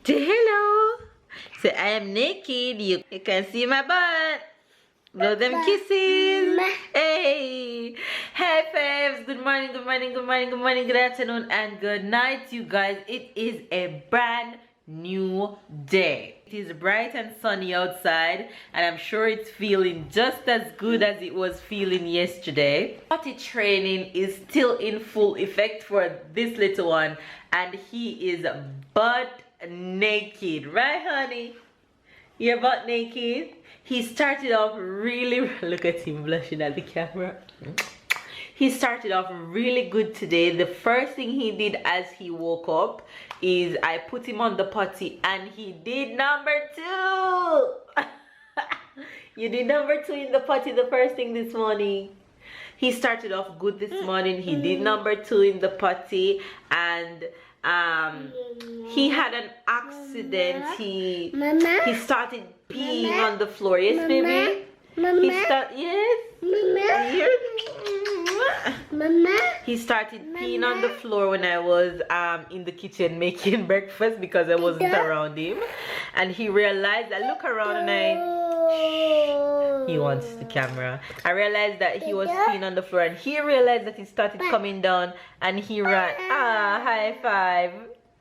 Say hello. Say I am naked. You can see my butt. Blow them kisses. Hey. Hey faves. Good morning, good morning, good morning, good morning, good afternoon, and good night, you guys. It is a brand new day. It is bright and sunny outside, and I'm sure it's feeling just as good as it was feeling yesterday. Potty training is still in full effect for this little one, and he is butt naked, right honey? You're butt naked. He started off really look at him blushing at the camera. He started off really good today. The first thing he did as he woke up is I put him on the potty, and he did number 2. You did number 2 in the potty the first thing this morning. He started off good this morning. He did number 2 in the potty, and he had an accident. He started peeing on the floor. Yes, baby. He started peeing on the floor when I was in the kitchen making breakfast because I wasn't around him, and he realized I look around and he wants the camera. I realized that he was peeing on the floor, and he realized that he started coming down, and he ran. High five.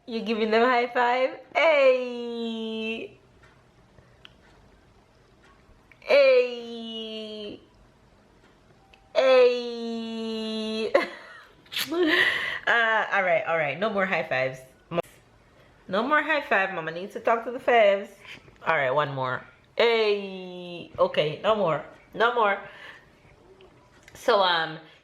You giving them high five? Hey. Hey. Hey. All right, no more high fives. No more high five. Mama needs to talk to the faves. All right, one more. Hey. Okay, no more. So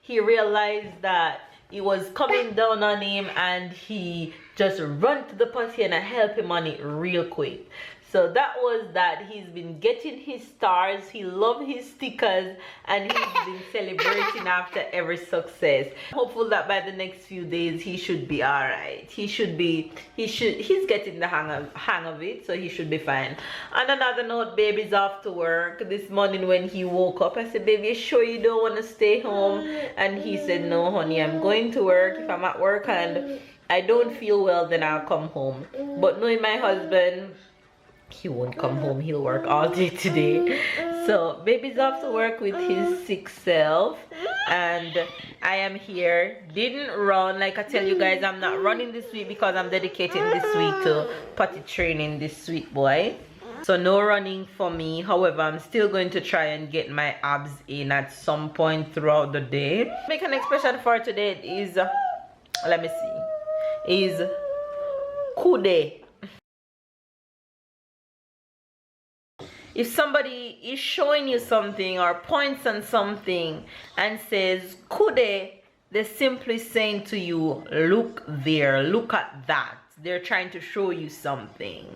he realized that it was coming down on him, and he just run to the potty, and I help him on it real quick. So that was that. He's been getting his stars. He loved his stickers, and he's been celebrating after every success. Hopeful that by the next few days he should be all right. He's getting the hang of it, so he should be fine. On another note, baby's off to work. This morning when he woke up, I said, baby, you sure you don't want to stay home? And he said, no honey, I'm going to work. If I'm at work and I don't feel well, then I'll come home. But knowing my husband, he won't come home. He'll work all day today. So baby's off to work with his sick self, and I am here. Didn't run, like I tell you guys, I'm not running this week because I'm dedicating this week to potty training this sweet boy. So no running for me. However, I'm still going to try and get my abs in at some point throughout the day. Make an expression for today is let me see, is kude. If somebody is showing you something or points on something and says kude, they're simply saying to you, look there, look at that. They're trying to show you something.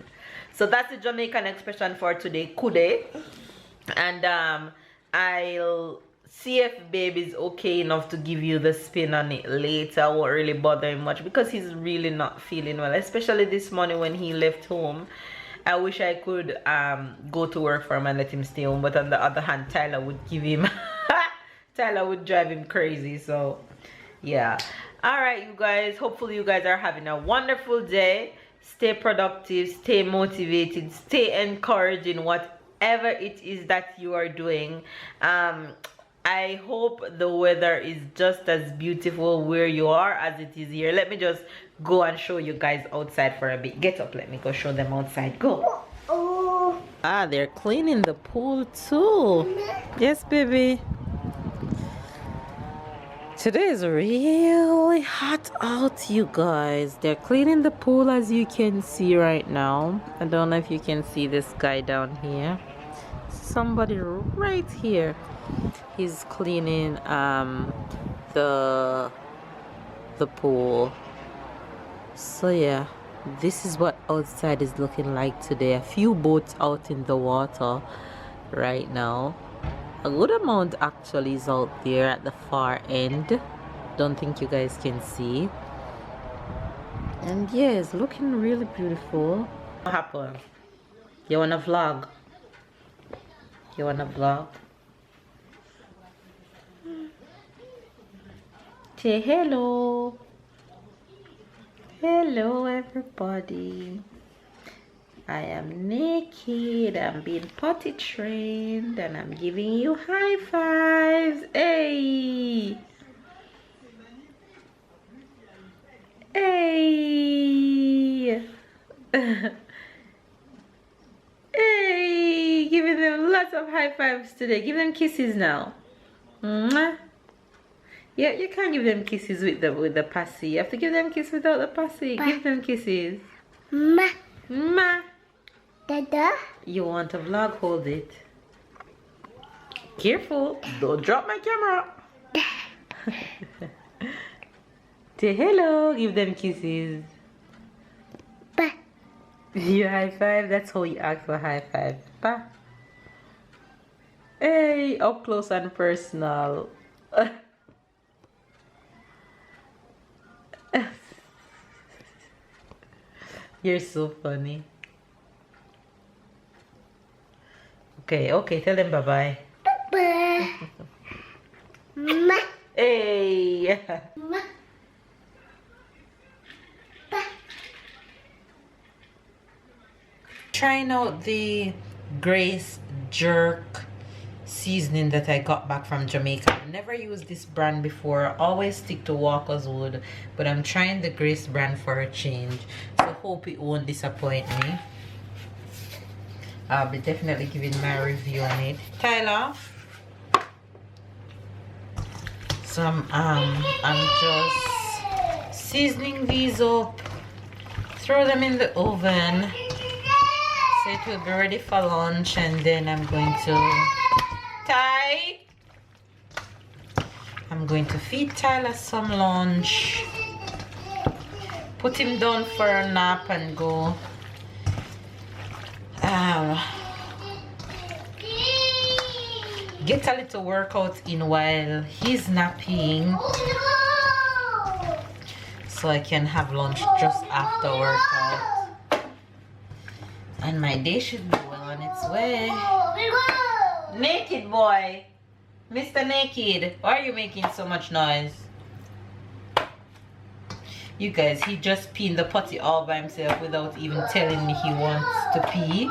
So that's the Jamaican expression for today, kude. And I'll see if baby's okay enough to give you the spin on it later. I won't really bother him much because he's really not feeling well, especially this morning when he left home. I wish I could go to work for him and let him stay home, but on the other hand, Tyler would give him Tyler would drive him crazy. So yeah, all right, you guys, hopefully you guys are having a wonderful day. Stay productive, stay motivated, stay encouraged in whatever it is that you are doing. I hope the weather is just as beautiful where you are as it is here. Let me just go and show you guys outside for a bit. Get up, let me go show them outside. Go. Ah, they're cleaning the pool too. Yes, baby. Today is really hot out, you guys. They're cleaning the pool, as you can see right now. I don't know if you can see this guy down here. Somebody right here. He's cleaning the pool. So yeah, this is what outside is looking like today. A few boats out in the water right now. A good amount actually is out there at the far end. Don't think you guys can see. And yeah, it's looking really beautiful. What happened? You wanna vlog? You wanna vlog? Say hello. Hello everybody. I am naked. I'm being potty trained and I'm giving you high fives. Hey! Hey! Hey! Giving them lots of high fives today. Give them kisses now. Mwah. Yeah, you can't give them kisses with the passy. You have to give them kisses without the passy. Give them kisses. Ma. Ma. Dada. You want a vlog? Hold it. Careful. Don't drop my camera. Say hello. Give them kisses. Ba. You high five? That's how you act for high five. Pa. Hey, up close and personal. You're so funny. Okay, okay, tell them bye-bye. Bye. Ma. Hey! Ma. Ba. Trying out the Grace Jerk seasoning that I got back from Jamaica. I've never used this brand before. Always stick to Walker's Wood, but I'm trying the Grace brand for a change. So hope it won't disappoint me. I'll be definitely giving my review on it. Tyler. So I'm just seasoning these up. Throw them in the oven. So it will be ready for lunch, and then I'm going to feed Tyler some lunch, put him down for a nap, and go get a little workout in while he's napping, so I can have lunch just after workout, and my day should be well on its way. Naked boy, Mr. Naked, why are you making so much noise? You guys, he just peed in the potty all by himself without even telling me he wants to pee.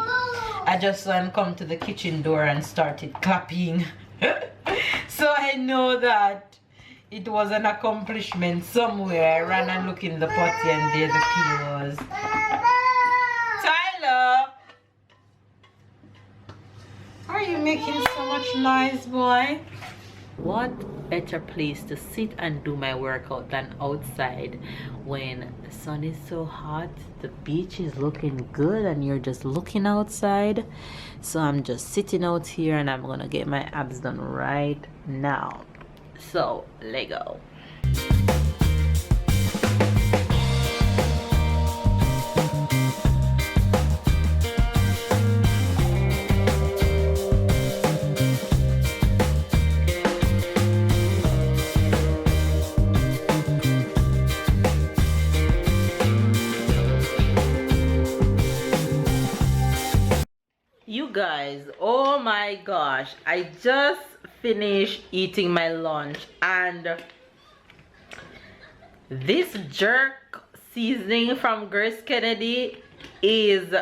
I just saw him come to the kitchen door and started clapping. So I know that it was an accomplishment somewhere. I ran and looked in the potty and there the pee was. Tyler! Are you making so much noise, boy? What better place to sit and do my workout than outside when the sun is so hot, the beach is looking good, and you're just looking outside. So I'm just sitting out here and I'm gonna get my abs done right now. So let's go. You guys, oh my gosh, I just finished eating my lunch, and this jerk seasoning from Grace Kennedy is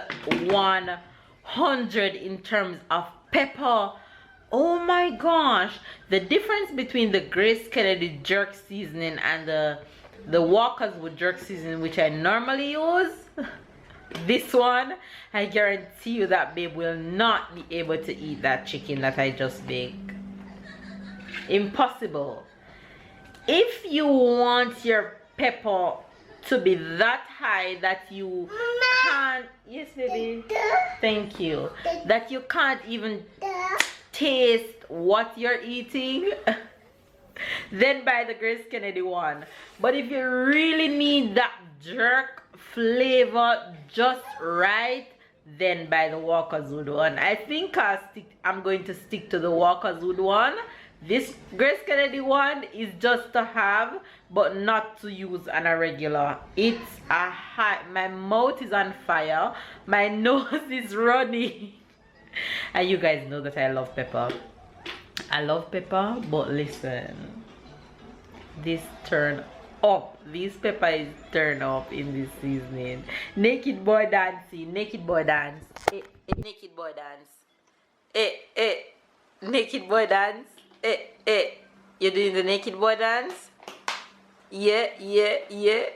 100 in terms of pepper. Oh my gosh, the difference between the Grace Kennedy jerk seasoning and the Walker's Wood jerk seasoning, which I normally use, this one, I guarantee you that babe will not be able to eat that chicken that I just baked. Impossible. If you want your pepper to be that high that you can't, yes baby, thank you, that you can't even taste what you're eating, then buy the Grace Kennedy one. But if you really need that jerk flavor just right, then buy the Walker's Wood one. I think I'm going to stick to the Walker's Wood one. This Grace Kennedy one is just to have, but not to use on a regular. It's a high, my mouth is on fire, my nose is running. And you guys know that I love pepper. I love pepper, but listen, this turned up. This pepper is turned up in this seasoning. Naked boy dancing. Naked boy dance. Naked boy dance. Naked boy dance. You're doing the naked boy dance? Yeah.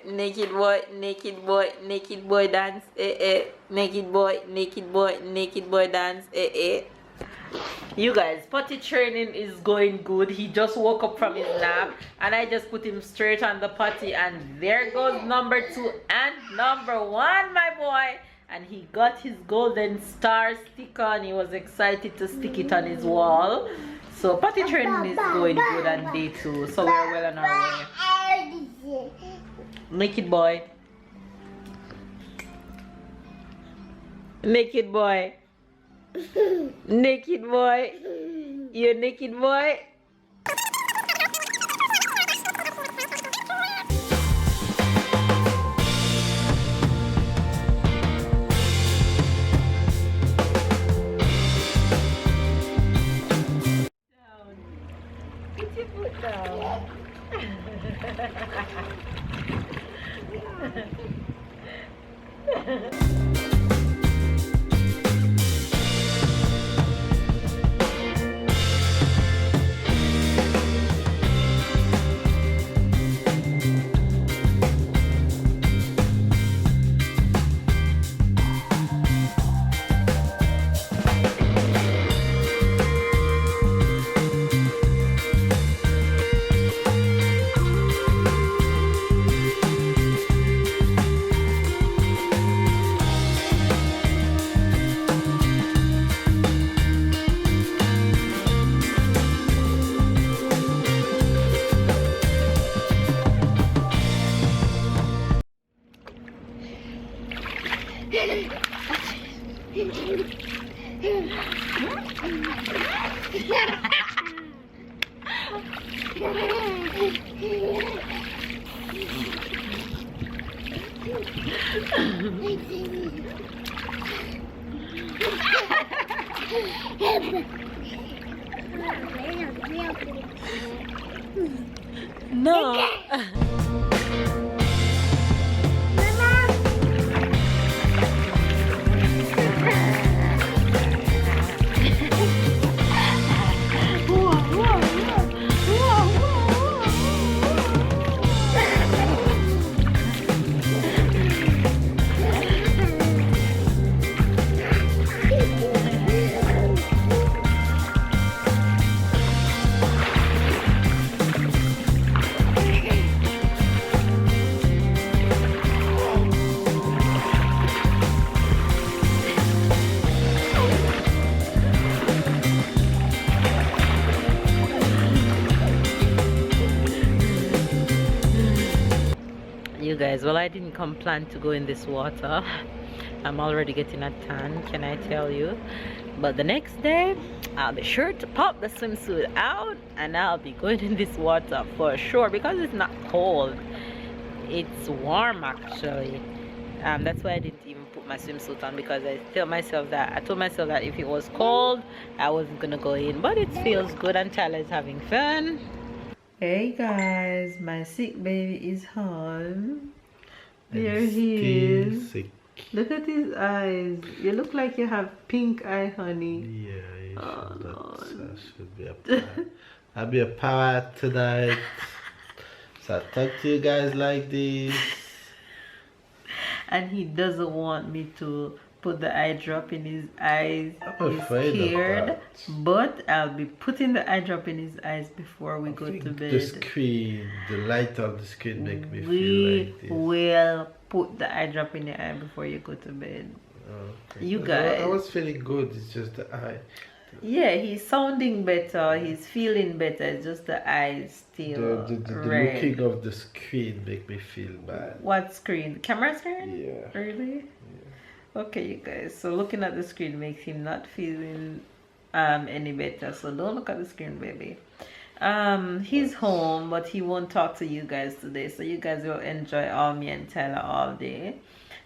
Naked boy dance. Naked boy dance. You guys, potty training is going good. He just woke up from his nap and I just put him straight on the potty, and there goes number 2 and number 1, my boy. And he got his golden star sticker and he was excited to stick it on his wall. So potty training is going good on day 2. So we're well on our way. Naked boy. Naked boy. Naked boy. You're naked boy. Down. Put your foot down. No. You guys, well, I didn't come plan to go in this water. I'm already getting a tan, can I tell you? But the next day I'll be sure to pop the swimsuit out and I'll be going in this water for sure, because it's not cold, it's warm actually. That's why I didn't even put my swimsuit on, because I told myself that if it was cold I wasn't gonna go in. But it feels good and Tyler is having fun. Hey guys, my sick baby is home. There he is. Sick. Look at his eyes. You look like you have pink eye, honey. Yeah, Oh, that should be a parrot. I'll be a parrot tonight. So I talk to you guys like this. And he doesn't want me to put the eye drop in his eyes. I'm He's afraid scared, of that. but I'll be putting the eye drop in his eyes before we go to bed. The screen, the light on the screen make me feel We like this. will put the eye drop in your eye before you go to bed. Okay. You I guys. was feeling good, it's just the eye. Yeah, he's sounding better, he's feeling better, it's just the eyes still The red. looking of the screen make me feel bad. What screen? Camera screen? Yeah. Really? Okay, you guys, so looking at the screen makes him not feeling any better, so don't look at the screen, baby. He's home, but he won't talk to you guys today, so you guys will enjoy all me and Tyler all day.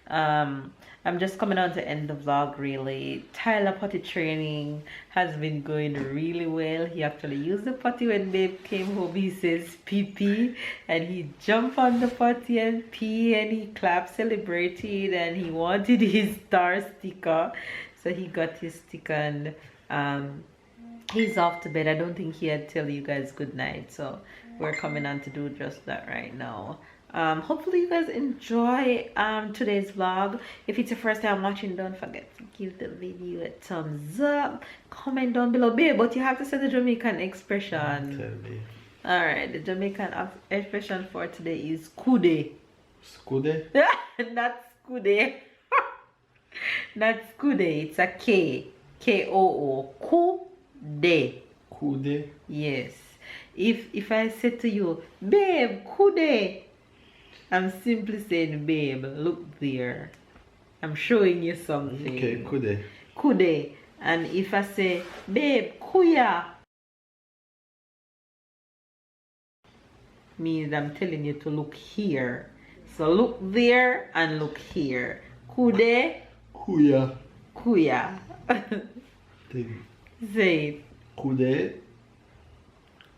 I'm just coming on to end the vlog really. Tyler potty training has been going really well. He actually used the potty when babe came home. He says pee pee and he jumped on the potty and pee and he clapped, celebrated, and he wanted his star sticker. So he got his sticker and he's off to bed. I don't think he had tell you guys good night, so we're coming on to do just that right now. Hopefully you guys enjoy today's vlog. If it's your first time watching, don't forget to give the video a thumbs up, comment down below, babe, but you have to say the Jamaican expression. Tell me. All right, the Jamaican expression for today is kude. Skude? Not skude. Not skude, it's a K. K-O-O. Kude. Kude? Yes. If I say to you, babe, kude, I'm simply saying, babe, look there. I'm showing you something. Okay, kude. Kude. And if I say, babe, kuya, means I'm telling you to look here. So look there and look here. Kude, Kuya. kuya. Thing. Say it. Kude.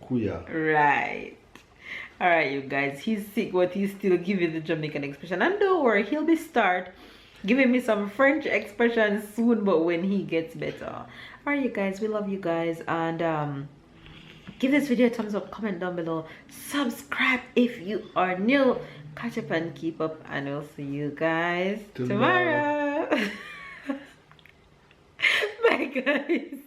Kuya. Right. Alright, you guys. He's sick, but he's still giving the Jamaican expression. And don't worry, he'll be start giving me some French expressions soon, but when he gets better. Alright, you guys. We love you guys. And give this video a thumbs up, comment down below, subscribe if you are new. Catch up and keep up, and we'll see you guys tomorrow. Bye, guys.